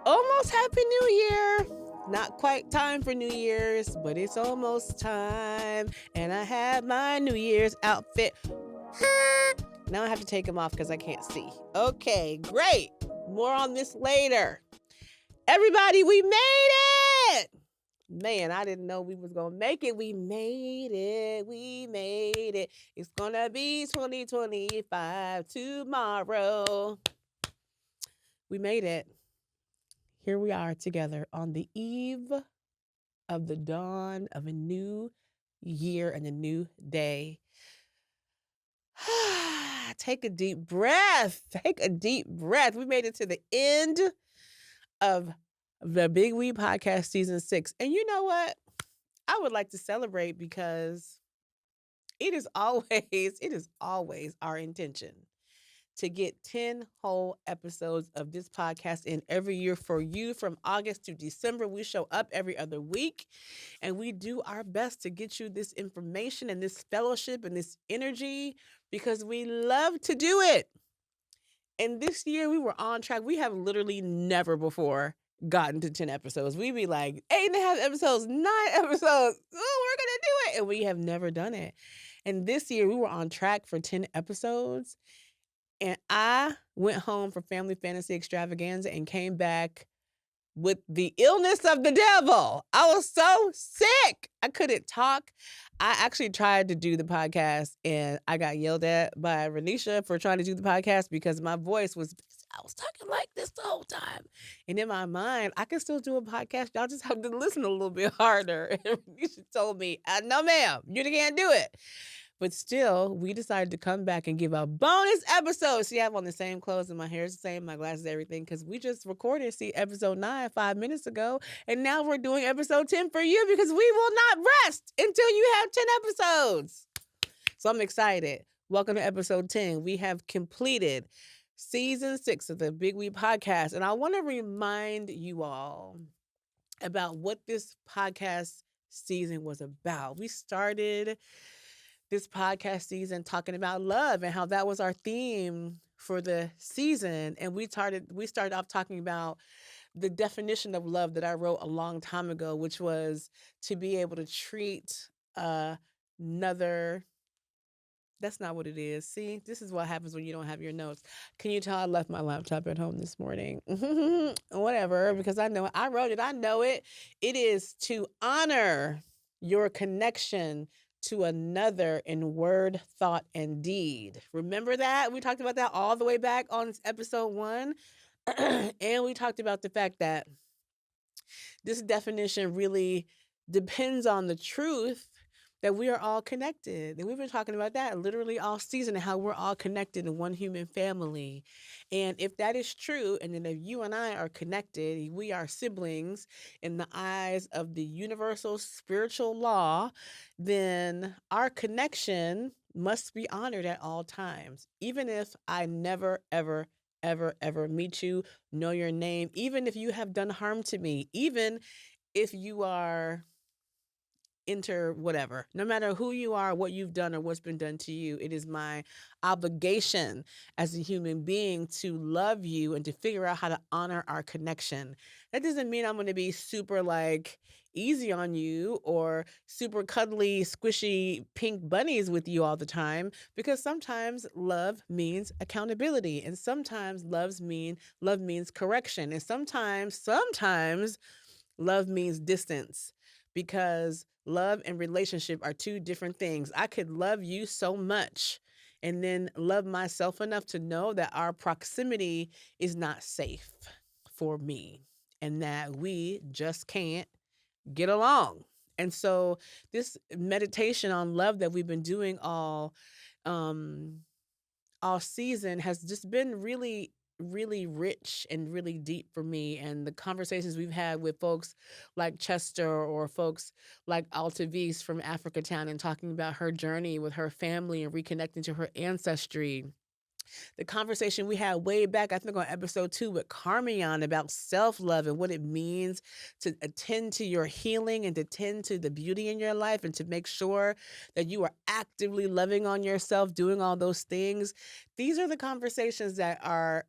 Almost Happy New Year. Not quite time for New Year's, but it's almost time. And I have my New Year's outfit. Now I have to take them off because I can't see. Okay, great. More on this later. Everybody, we made it! Man, I didn't know we was going to make it. We made it. We made it. It's going to be 2025 tomorrow. We made it. Here we are together on the eve of the dawn of a new year and a new day. Take a deep breath. Take a deep breath. We made it to the end of the Big We Podcast Season 6. And you know what? I would like to celebrate because it is always our intention to get 10 whole episodes of this podcast in every year for you. From August to December, we show up every other week and we do our best to get you this information and this fellowship and this energy because we love to do it. And this year we were on track. We have literally never before gotten to 10 episodes. We'd be like 8.5 episodes, 9 episodes. Oh, we're going to do it. And we have never done it. And this year we were on track for 10 episodes. And I went home for Family Fantasy Extravaganza and came back with the illness of the devil. I was so sick. I couldn't talk. I actually tried to do the podcast and I got yelled at by Renisha for trying to do the podcast because my voice I was talking like this the whole time. And in my mind, I can still do a podcast. Y'all just have to listen a little bit harder. And Renisha told me, no, ma'am, you can't do it. But still, we decided to come back and give a bonus episode. See, I have on the same clothes and my hair is the same, my glasses, everything, because we just recorded, episode 9 5 minutes ago. And now we're doing episode 10 for you because we will not rest until you have 10 episodes. So I'm excited. Welcome to episode 10. We have completed season 6 of the Big We Podcast. And I want to remind you all about what this podcast season was about. We started this podcast season talking about love and how that was our theme for the season. And we started off talking about the definition of love that I wrote a long time ago, which was to be able to treat another. That's not what it is. See, this is what happens when you don't have your notes. Can you tell I left my laptop at home this morning? Whatever, because I know it. I wrote it. I know it. It is to honor your connection to another in word, thought, and deed. Remember that? We talked about that all the way back on episode 1. And we talked about the fact that this definition really depends on the truth that we are all connected. And we've been talking about that literally all season and how we're all connected in one human family. And if that is true, and then if you and I are connected, we are siblings in the eyes of the universal spiritual law, then our connection must be honored at all times. Even if I never, ever, ever meet you, know your name, even if you have done harm to me, even if you are whatever, no matter who you are, what you've done or what's been done to you, it is my obligation as a human being to love you and to figure out how to honor our connection. That doesn't mean I'm going to be super easy on you or super cuddly, squishy pink bunnies with you all the time, because sometimes love means accountability, and sometimes love means correction, and sometimes love means distance, because love and relationship are two different things. I could love you so much and then love myself enough to know that our proximity is not safe for me and that we just can't get along. And so this meditation on love that we've been doing all season has just been really rich and really deep for me. And the conversations we've had with folks like Chester or folks like Altavis from Africa Town and talking about her journey with her family and reconnecting to her ancestry. The conversation we had way back, I think on episode 2 with Carmion about self-love and what it means to attend to your healing and to tend to the beauty in your life and to make sure that you are actively loving on yourself, doing all those things. These are the conversations that are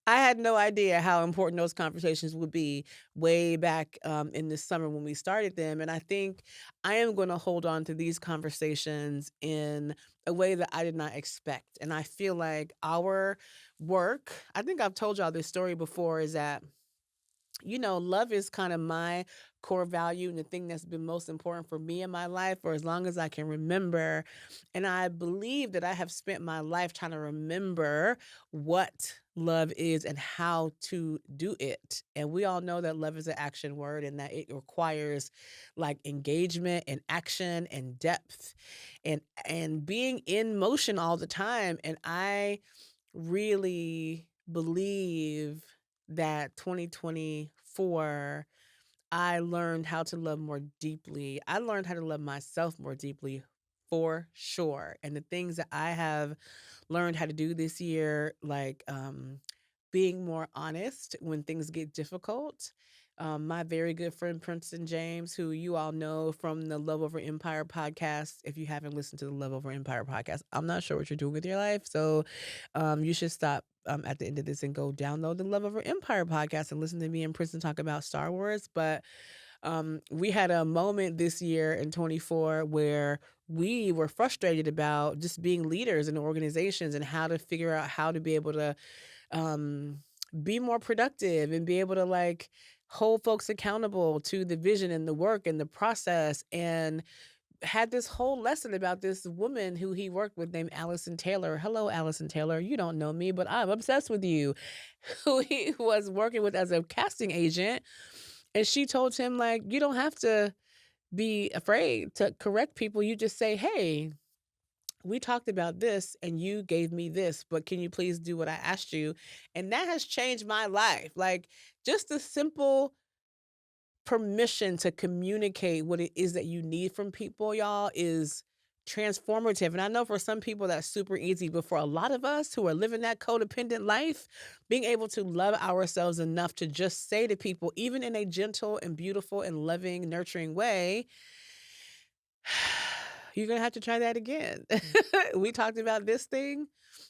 I had no idea how important those conversations would be way back in the summer when we started them. And I think I am going to hold on to these conversations in a way that I did not expect. And I feel like our work, I think I've told y'all this story before, is that love is kind of my core value and the thing that's been most important for me in my life for as long as I can remember. And I believe that I have spent my life trying to remember what love is and how to do it. And we all know that love is an action word and that it requires like engagement and action and depth and being in motion all the time. And I really believe that 2024, I learned how to love more deeply. I learned how to love myself more deeply for sure. And the things that I have learned how to do this year, like being more honest when things get difficult. My very good friend Princeton James, who you all know from the Love Over Empire podcast. If you haven't listened to the Love Over Empire podcast, I'm not sure what you're doing with your life. So you should stop at the end of this and go download the Love Over Empire podcast and listen to me and Princeton talk about Star Wars. But we had a moment this year in 24 where we were frustrated about just being leaders in organizations and how to figure out how to be able to um, be more productive and be able to like hold folks accountable to the vision and the work and the process. And had this whole lesson about this woman who he worked with named Allison Taylor. Hello, Allison Taylor. You don't know me, but I'm obsessed with you. Who he was working with as a casting agent. And she told him, like, you don't have to be afraid to correct people. You just say, hey, we talked about this and you gave me this, but can you please do what I asked you? And that has changed my life. Like, just the simple permission to communicate what it is that you need from people, y'all, is transformative. And I know for some people that's super easy, but for a lot of us who are living that codependent life, being able to love ourselves enough to just say to people, even in a gentle and beautiful and loving, nurturing way, you're going to have to try that again. We talked about this thing.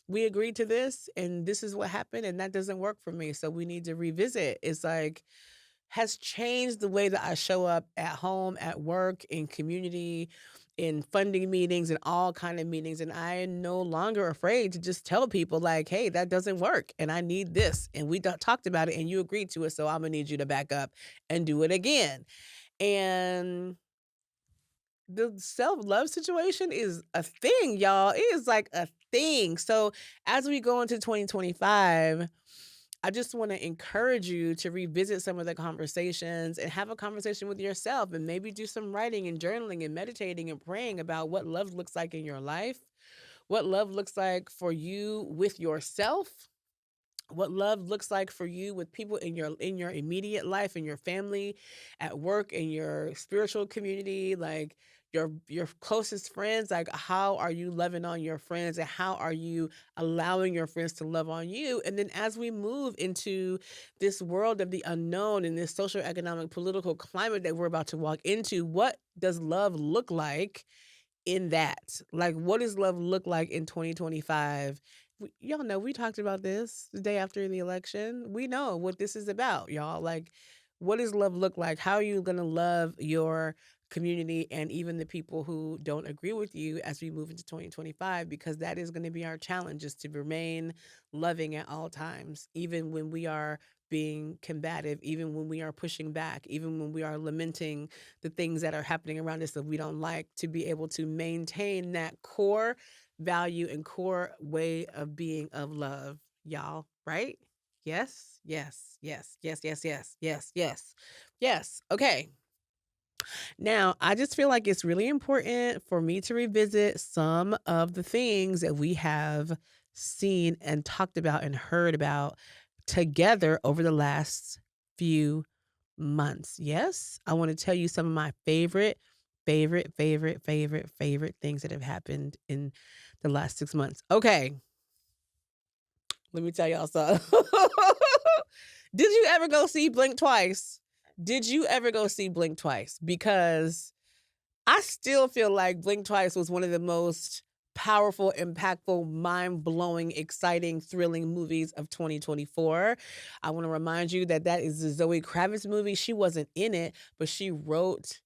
We agreed to this, and this is what happened, and that doesn't work for me. So we need to revisit. It's like, has changed the way that I show up at home, at work, in community, in funding meetings, and all kind of meetings. And I am no longer afraid to just tell people like, hey, that doesn't work. And I need this. And we talked about it and you agreed to it. So I'm going to need you to back up and do it again. And the self-love situation is a thing, y'all. It is like a thing. So as we go into 2025, I just want to encourage you to revisit some of the conversations and have a conversation with yourself and maybe do some writing and journaling and meditating and praying about what love looks like in your life, what love looks like for you with yourself, what love looks like for you with people in your immediate life, in your family, at work, in your spiritual community, like your closest friends. Like, how are you loving on your friends and how are you allowing your friends to love on you? And then as we move into this world of the unknown and this social, economic, political climate that we're about to walk into, what does love look like in that? Like, what does love look like in 2025? Y'all know we talked about this the day after the election. We know what this is about, y'all. Like, what does love look like? How are you going to love your community and even the people who don't agree with you as we move into 2025? Because that is going to be our challenge, is to remain loving at all times, even when we are being combative, even when we are pushing back, even when we are lamenting the things that are happening around us that we don't like, to be able to maintain that core value and core way of being of love, y'all, right? Yes, yes, yes, yes, yes, yes, yes, yes, yes. Okay. Now, I just feel like it's really important for me to revisit some of the things that we have seen and talked about and heard about together over the last few months. Yes, I want to tell you some of my favorite things that have happened in the last 6 months. Okay, let me tell y'all something. Did you ever go see Blink twice? Did you ever go see Blink twice? Because I still feel like Blink Twice was one of the most powerful, impactful, mind-blowing, exciting, thrilling movies of 2024. I want to remind you that that is the Zoe Kravitz movie. She wasn't in it, but she wrote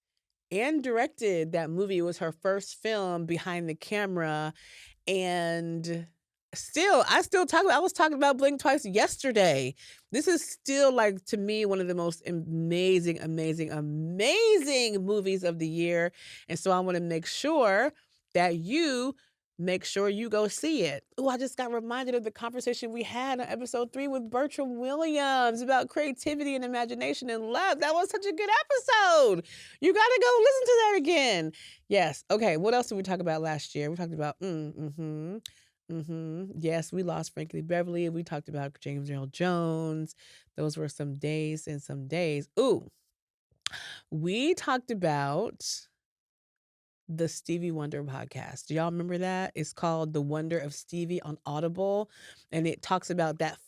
and directed that movie. It was her first film behind the camera, and I still talk about I was talking about Blink Twice yesterday. This is still, like, to me, one of the most amazing, amazing, amazing movies of the year, and so I wanna make sure that you make sure you go see it. Oh, I just got reminded of the conversation we had on episode 3 with Bertram Williams about creativity and imagination and love. That was such a good episode. You gotta go listen to that again. Yes. Okay. What else did we talk about last year? We talked about Yes, we lost Frankie Beverly. We talked about James Earl Jones. Those were some days and some days. Ooh, we talked about the Stevie Wonder podcast. Do y'all remember that? It's called The Wonder of Stevie on Audible. And it talks about that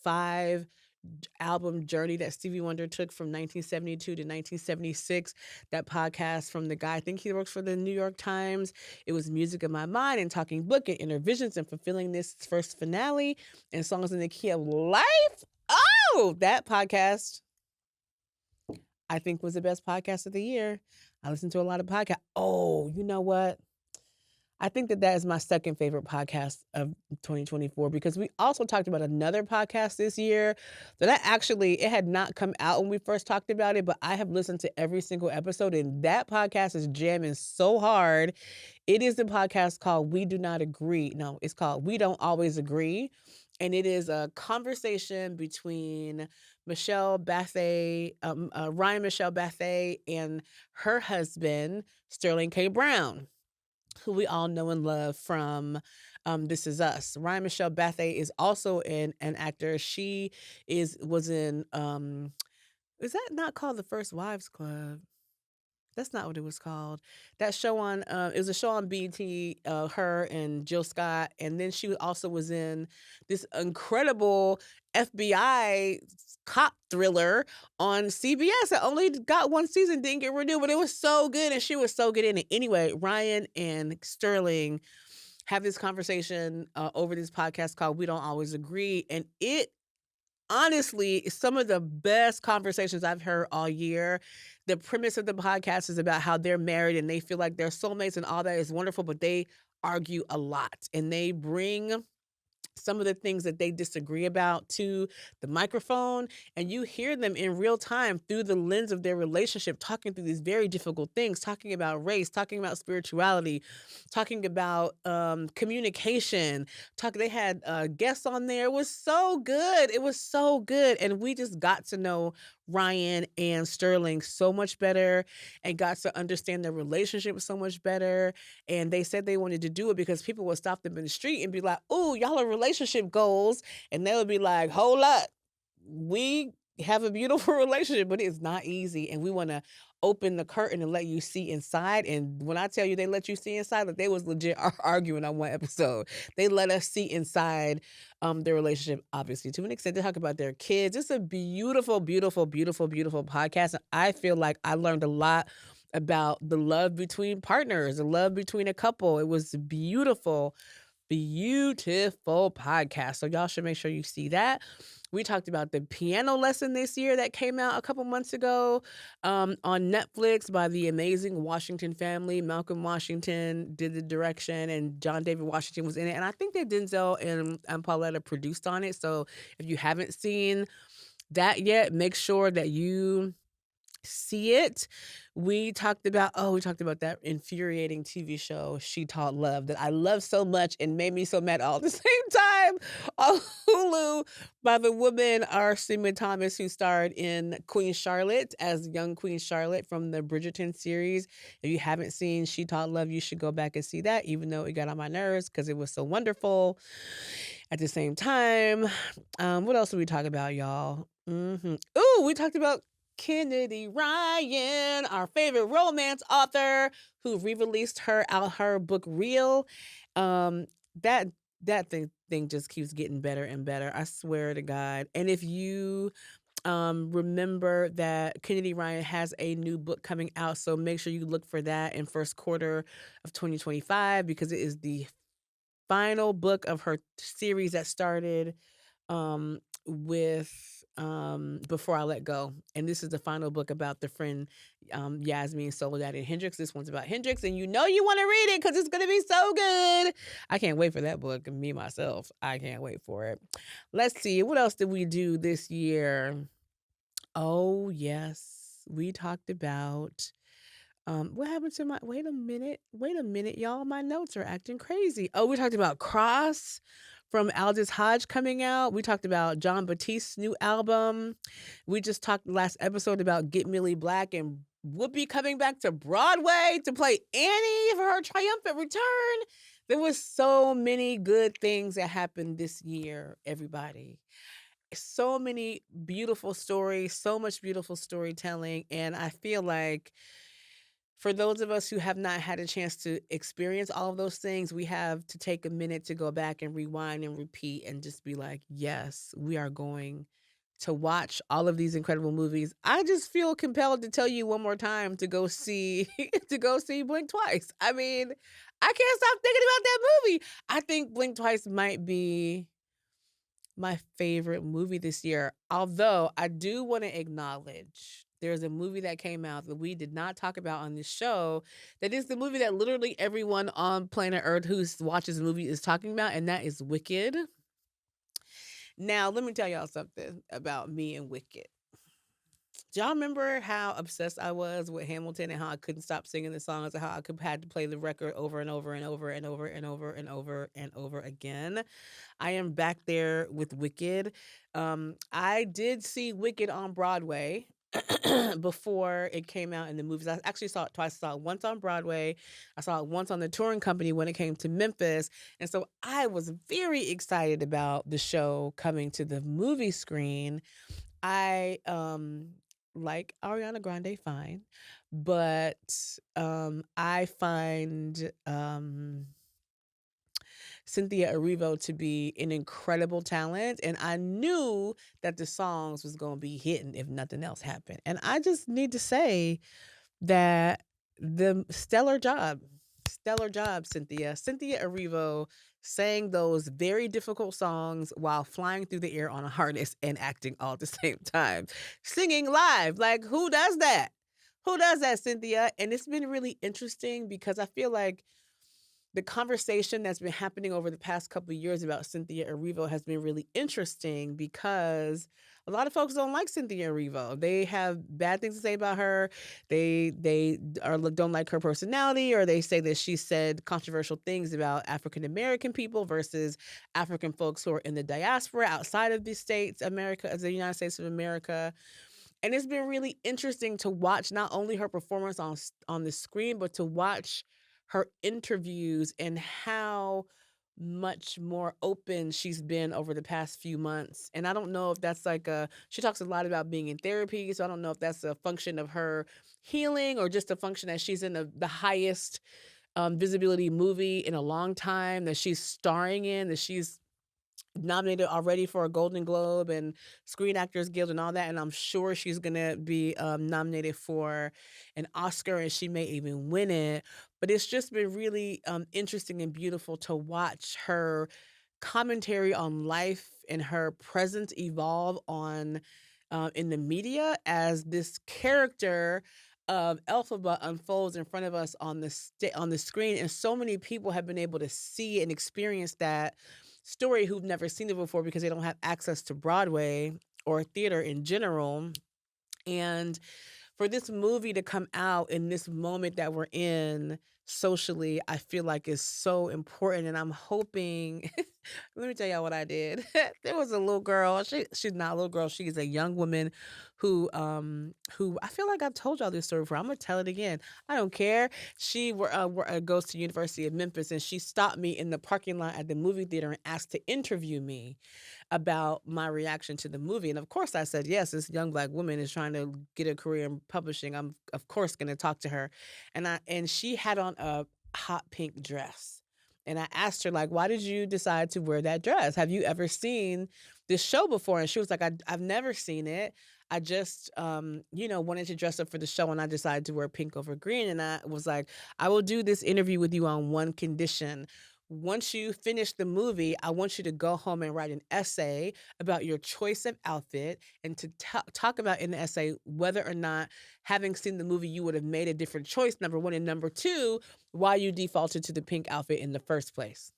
album journey that Stevie Wonder took from 1972 to 1976. That podcast from the guy, I think he works for the New York Times. It was Music of My Mind and Talking Book and Inner Visions and Fulfilling This first finale and Songs in the Key of Life. Oh, that podcast I think was the best podcast of the year. I listened to a lot of podcasts. Oh, you know what? I think that is my second favorite podcast of 2024 because we also talked about another podcast this year that it had not come out when we first talked about it, but I have listened to every single episode, and that podcast is jamming so hard. It is the podcast called We Do Not Agree. No, it's called We Don't Always Agree. And it is a conversation between Ryan Michelle Bathay and her husband, Sterling K. Brown, who we all know and love from This Is Us. Ryan Michelle Bathay is also an actor. She was in is that not called The First Wives Club? That's not what it was called. That show on it was a show on BT, her and Jill Scott, and then she also was in this incredible FBI cop thriller on CBS that only got one season, didn't get renewed, but it was so good and she was so good in it. Anyway, Ryan and Sterling have this conversation over this podcast called We Don't Always Agree, and it honestly is some of the best conversations I've heard all year. The premise of the podcast is about how they're married and they feel like they're soulmates and all that is wonderful, but they argue a lot and they bring some of the things that they disagree about to the microphone, and you hear them in real time through the lens of their relationship, talking through these very difficult things, talking about race, talking about spirituality, talking about communication. They had guests on there. It was so good. It was so good. And we just got to know Ryan and Sterling so much better and got to understand their relationship so much better. And they said they wanted to do it because people would stop them in the street and be like, "Ooh, y'all are relationship goals." And they would be like, "Hold up. We have a beautiful relationship, but it's not easy. And we want to open the curtain and let you see inside." And when I tell you they let you see inside, like they was legit arguing on one episode. They let us see inside their relationship, obviously, to an extent. They talk about their kids. It's a beautiful, beautiful, beautiful, beautiful podcast. And I feel like I learned a lot about the love between partners, the love between a couple. It was beautiful, beautiful podcast. So y'all should make sure you see that. We talked about the piano lesson this year that came out a couple months ago on Netflix by the amazing Washington family. Malcolm Washington did the direction and John David Washington was in it. And I think that Denzel and Pauletta produced on it. So if you haven't seen that yet, make sure that you see it. We talked about that infuriating TV show, She Taught Love, that I love so much and made me so mad all at the same time on Hulu by the woman R. Seema Thomas, who starred in Queen Charlotte as young Queen Charlotte from the Bridgerton series. If you haven't seen She Taught Love, you should go back and see that, even though it got on my nerves because it was so wonderful. At the same time, what else did we talk about, y'all? Ooh, we talked about Kennedy Ryan, our favorite romance author, who re-released her book Real. That thing just keeps getting better and better. I swear to God. And if you remember that Kennedy Ryan has a new book coming out, so make sure you look for that in first quarter of 2025 because it is the final book of her series that started with Before I Let Go. And this is the final book about the friend Yasmin, Soledad, and Hendrix. This one's about Hendrix, and you know you want to read it because it's gonna be so good. I can't wait for that book. Me myself, I can't wait for it. Let's see, what else did we do this year? Oh yes, we talked about what happened to my wait a minute, y'all. My notes are acting crazy. Oh, we talked about Cross from Aldous Hodge coming out. We talked about John Batiste's new album. We just talked last episode about Get Millie Black and Whoopi coming back to Broadway to play Annie for her triumphant return. There was so many good things that happened this year, everybody. So many beautiful stories, so much beautiful storytelling, and I feel like for those of us who have not had a chance to experience all of those things, we have to take a minute to go back and rewind and repeat and just be like, yes, we are going to watch all of these incredible movies. I just feel compelled to tell you one more time to go see to go see Blink Twice. I mean, I can't stop thinking about that movie. I think Blink Twice might be my favorite movie this year. Although I do want to acknowledge there's a movie that came out that we did not talk about on this show. That is the movie that literally everyone on planet Earth who watches the movie is talking about, and that is Wicked. Now, let me tell y'all something about me and Wicked. Do y'all remember how obsessed I was with Hamilton and how I couldn't stop singing the songs and how I had to play the record over and over and over and over and over and over and over again? I am back there with Wicked. I did see Wicked on Broadway before it came out in the movies. I actually saw it twice. I saw it once on Broadway. I saw it once on the touring company when it came to Memphis. And so I was very excited about the show coming to the movie screen. I like Ariana Grande fine, but I find Cynthia Erivo to be an incredible talent, and I knew that the songs was going to be hitting if nothing else happened. And I just need to say that the stellar job, Cynthia. Cynthia Erivo sang those very difficult songs while flying through the air on a harness and acting all at the same time, singing live. Like, who does that? Who does that, Cynthia? And it's been really interesting because I feel like the conversation that's been happening over the past couple of years about Cynthia Erivo has been really interesting because a lot of folks don't like Cynthia Erivo. They have bad things to say about her. Don't like her personality, or they say that she said controversial things about African American people versus African folks who are in the diaspora outside of the states, the United States of America. And it's been really interesting to watch not only her performance on the screen, but to watch her interviews and how much more open she's been over the past few months. And I don't know if that's she talks a lot about being in therapy. So I don't know if that's a function of her healing or just a function that she's in the highest visibility movie in a long time that she's starring in, that she's nominated already for a Golden Globe and Screen Actors Guild and all that, and I'm sure she's gonna be nominated for an Oscar, and she may even win it. But it's just been really interesting and beautiful to watch her commentary on life and her presence evolve on in the media as this character of Elphaba unfolds in front of us on the screen, and so many people have been able to see and experience that story who've never seen it before because they don't have access to Broadway or theater in general. And for this movie to come out in this moment that we're in socially, I feel like is so important. And I'm hoping, let me tell y'all what I did. There was a little girl. She's not a little girl. She is a young woman who I feel like I've told y'all this story before. I'm gonna tell it again. I don't care. She goes to University of Memphis, and she stopped me in the parking lot at the movie theater and asked to interview me about my reaction to the movie. And of course I said, yes, this young Black woman is trying to get a career in publishing. I'm of course going to talk to her. And she had on a hot pink dress. And I asked her, like, why did you decide to wear that dress? Have you ever seen this show before? And she was like, I've never seen it. I just, wanted to dress up for the show, and I decided to wear pink over green. And I was like, I will do this interview with you on one condition. once you finish the movie, I want you to go home and write an essay about your choice of outfit and to talk about in the essay whether or not, having seen the movie, you would have made a different choice, number one, and number two, why you defaulted to the pink outfit in the first place.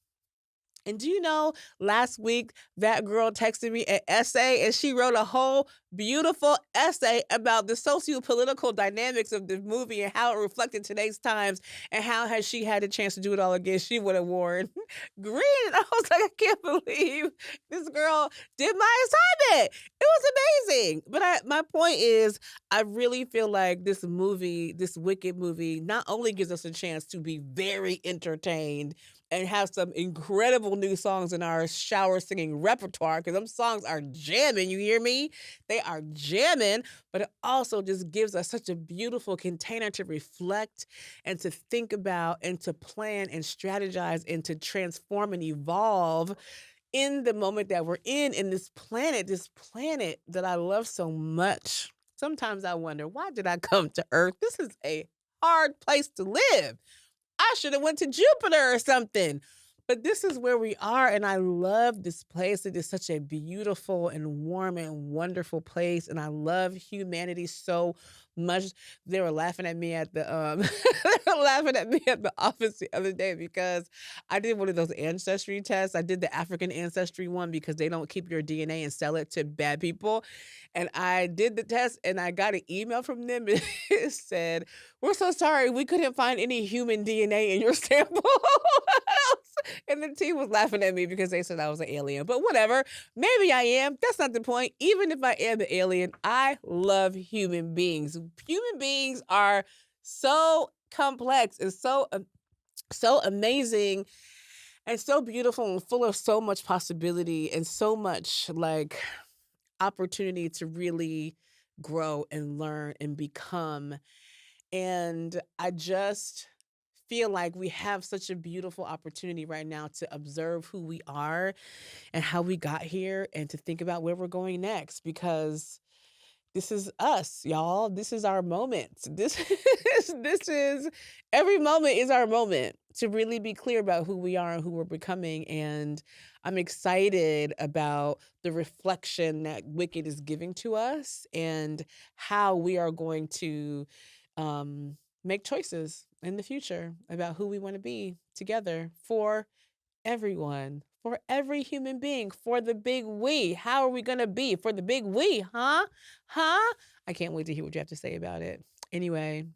And do you know, last week that girl texted me an essay and she wrote a whole beautiful essay about the socio-political dynamics of the movie and how it reflected today's times and how, had she had a chance to do it all again, she would have worn green. And I was like, I can't believe this girl did my assignment. It was amazing. But my point is, I really feel like this movie, this Wicked movie, not only gives us a chance to be very entertained and have some incredible new songs in our shower singing repertoire, because them songs are jamming, you hear me? They are jamming, but it also just gives us such a beautiful container to reflect and to think about and to plan and strategize and to transform and evolve in the moment that we're in this planet that I love so much. Sometimes I wonder, why did I come to Earth? This is a hard place to live. I should have went to Jupiter or something. But this is where we are, and I love this place. It is such a beautiful and warm and wonderful place, and I love humanity so much. They were laughing at me at the they were laughing at me at the office the other day because I did one of those ancestry tests. I did the African ancestry one because they don't keep your DNA and sell it to bad people. And I did the test and I got an email from them and it said, "We're so sorry, we couldn't find any human DNA in your sample." And the team was laughing at me because they said I was an alien. But whatever, maybe I am. That's not the point. Even if I am an alien, I love human beings. Human beings are so complex and so amazing and so beautiful and full of so much possibility and so much like opportunity to really grow and learn and become. And I just feel like we have such a beautiful opportunity right now to observe who we are and how we got here and to think about where we're going next, because this is us, y'all. This is our moment. This is every moment is our moment to really be clear about who we are and who we're becoming. And I'm excited about the reflection that Wicked is giving to us and how we are going to make choices in the future about who we want to be together for everyone, for every human being, for the big we. How are we going to be for the big we? Huh? I can't wait to hear what you have to say about it. Anyway,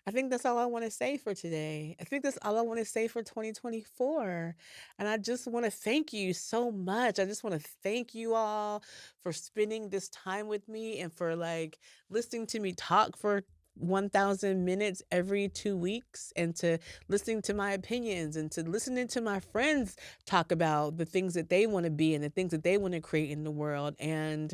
I think that's all I want to say for today. I think that's all I want to say for 2024. And I just want to thank you so much. I just want to thank you all for spending this time with me and for like listening to me talk for 1,000 minutes every 2 weeks and to listening to my opinions and to listening to my friends talk about the things that they want to be and the things that they want to create in the world. And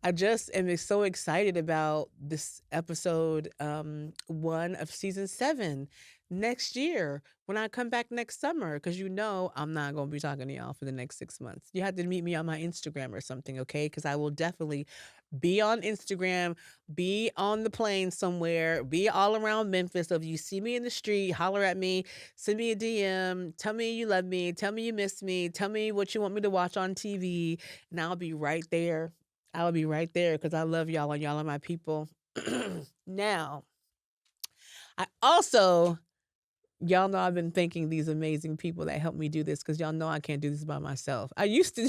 I just am so excited about this episode 1 of season 7 next year when I come back next summer, because you know I'm not going to be talking to y'all for the next 6 months. You have to meet me on my Instagram or something, okay? Because I will definitely be on Instagram, be on the plane somewhere, be all around Memphis. So if you see me in the street, holler at me, send me a DM, tell me you love me, tell me you miss me, tell me what you want me to watch on TV, and I'll be right there. I'll be right there because I love y'all and y'all are my people. Now, I also, y'all know I've been thanking these amazing people that helped me do this because y'all know I can't do this by myself. I used to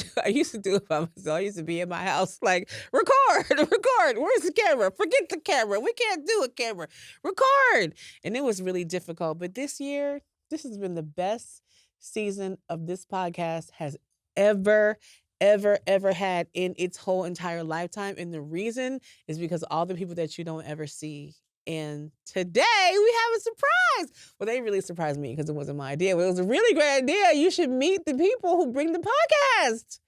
do it by myself. I used to be in my house like, record. Where's the camera? Forget the camera. We can't do a camera. Record. And it was really difficult. But this year, this has been the best season of this podcast has ever had in its whole entire lifetime. And the reason is because all the people that you don't ever see. And today we have a surprise. Well, they really surprised me because it wasn't my idea, but it was a really great idea. You should meet the people who bring the podcast.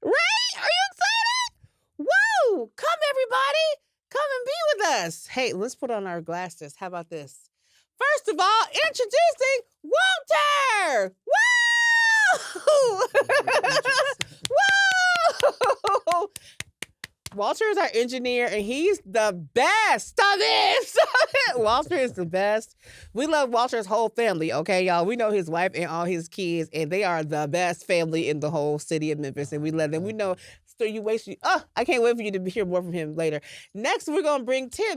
Right? Are you excited? Whoa! Come, everybody. Come and be with us. Hey, let's put on our glasses. How about this? First of all, introducing Walter. Whoa! Whoa! Walter is our engineer, and he's the best. Stop it! Stop it! Walter is the best. We love Walter's whole family, okay, y'all? We know his wife and all his kids, and they are the best family in the whole city of Memphis, and we love them. We know. So you waste. I can't wait for you to hear more from him later. Next, we're gonna bring Tim.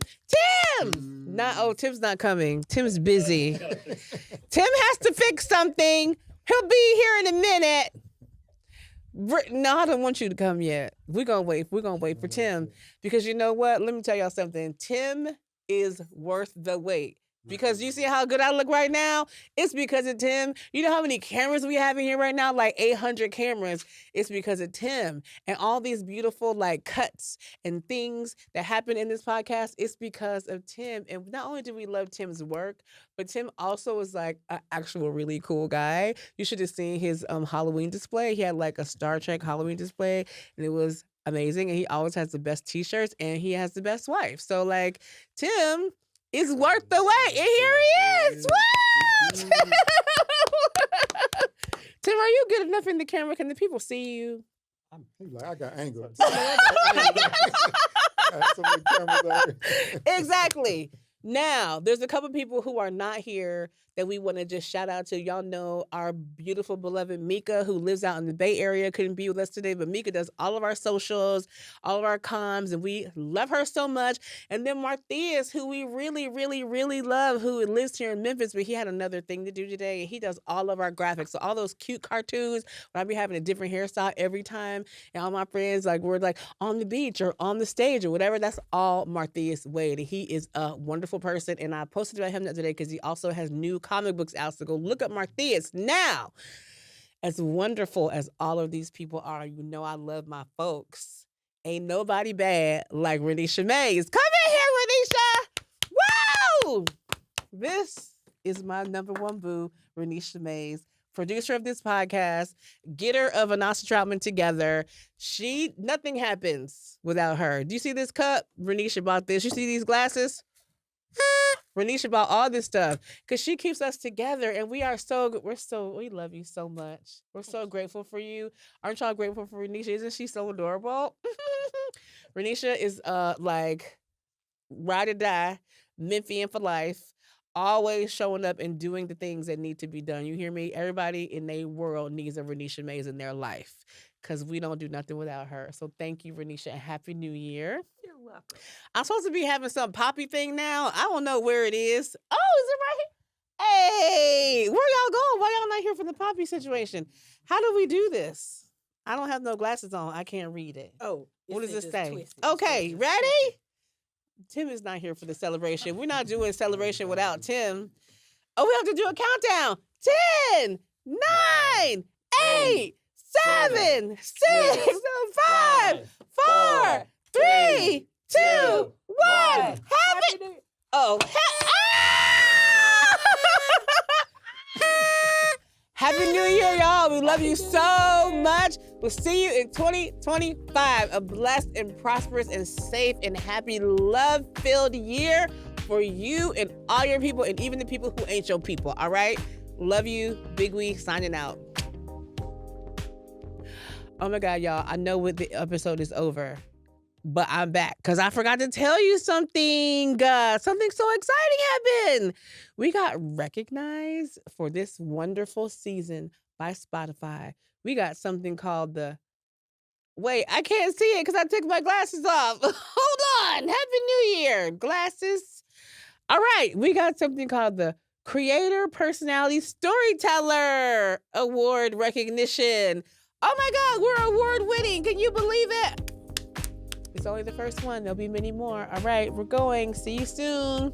Tim's not coming. Tim's busy. Tim has to fix something. He'll be here in a minute. No, I don't want you to come yet. We're gonna wait. We're gonna wait for Tim because you know what? Let me tell y'all something. Tim is worth the wait. Because you see how good I look right now? It's because of Tim. You know how many cameras we have in here right now? Like 800 cameras. It's because of Tim. And all these beautiful like cuts and things that happen in this podcast, it's because of Tim. And not only do we love Tim's work, but Tim also is like an actual really cool guy. You should have seen his Halloween display. He had like a Star Trek Halloween display, and it was amazing. And he always has the best t-shirts, and he has the best wife. So like Tim is worth the wait. And here he is. What? Tim, are you good enough in the camera? Can the people see you? I got anger. Exactly. Now, there's a couple people who are not here that we want to just shout out to. Y'all know our beautiful, beloved Mika, who lives out in the Bay Area, couldn't be with us today, but Mika does all of our socials, all of our comms, and we love her so much. And then Marthias, who we really, really, really love, who lives here in Memphis, but he had another thing to do today, and he does all of our graphics. So all those cute cartoons, when I be having a different hairstyle every time, and all my friends, like, we're like on the beach or on the stage or whatever, that's all Marthias Wade. And he is a wonderful person, and I posted about him the other day because he also has new comic books out, so go look up Marthias now. As wonderful as all of these people are, you know I love my folks. Ain't nobody bad like Renisha Mays. Come in here, Renisha! Woo! This is my number one boo, Renisha Mays, producer of this podcast, getter of Anasa Troutman together. Nothing happens without her. Do you see this cup? Renisha bought this. You see these glasses? Renisha bought all this stuff because she keeps us together, and we love you so much. We're so grateful for you. Aren't y'all grateful for Renisha? Isn't she so adorable? Renisha is like ride or die, Memphian for life, always showing up and doing the things that need to be done. You hear me? Everybody in their world needs a Renisha Mays in their life because we don't do nothing without her. So thank you, Renisha, and Happy New Year. You're welcome. I'm supposed to be having some poppy thing now. I don't know where it is. Oh, is it right here? Hey, where y'all going? Why y'all not here for the poppy situation? How do we do this? I don't have no glasses on. I can't read it. Oh, what does it say? Okay, ready? Tim is not here for the celebration. We're not doing celebration without Tim. Oh, we have to do a countdown. 10, 9, 8, 7, 6, 5, 4, 3, 2, 1. Happy New Year. Oh. Happy New Year, y'all. We love you so much. We'll see you in 2025. A blessed and prosperous and safe and happy, love-filled year for you and all your people and even the people who ain't your people, all right? Love you. Big Wee signing out. Oh, my God, y'all. I know what the episode is over, but I'm back because I forgot to tell you something. Something so exciting happened. We got recognized for this wonderful season by Spotify. We got something called wait, I can't see it because I took my glasses off. Hold on. Happy New Year. Glasses. All right. We got something called the Creator Personality Storyteller Award recognition. Oh my God, we're award winning. Can you believe it? It's only the first one. There'll be many more. All right, we're going. See you soon.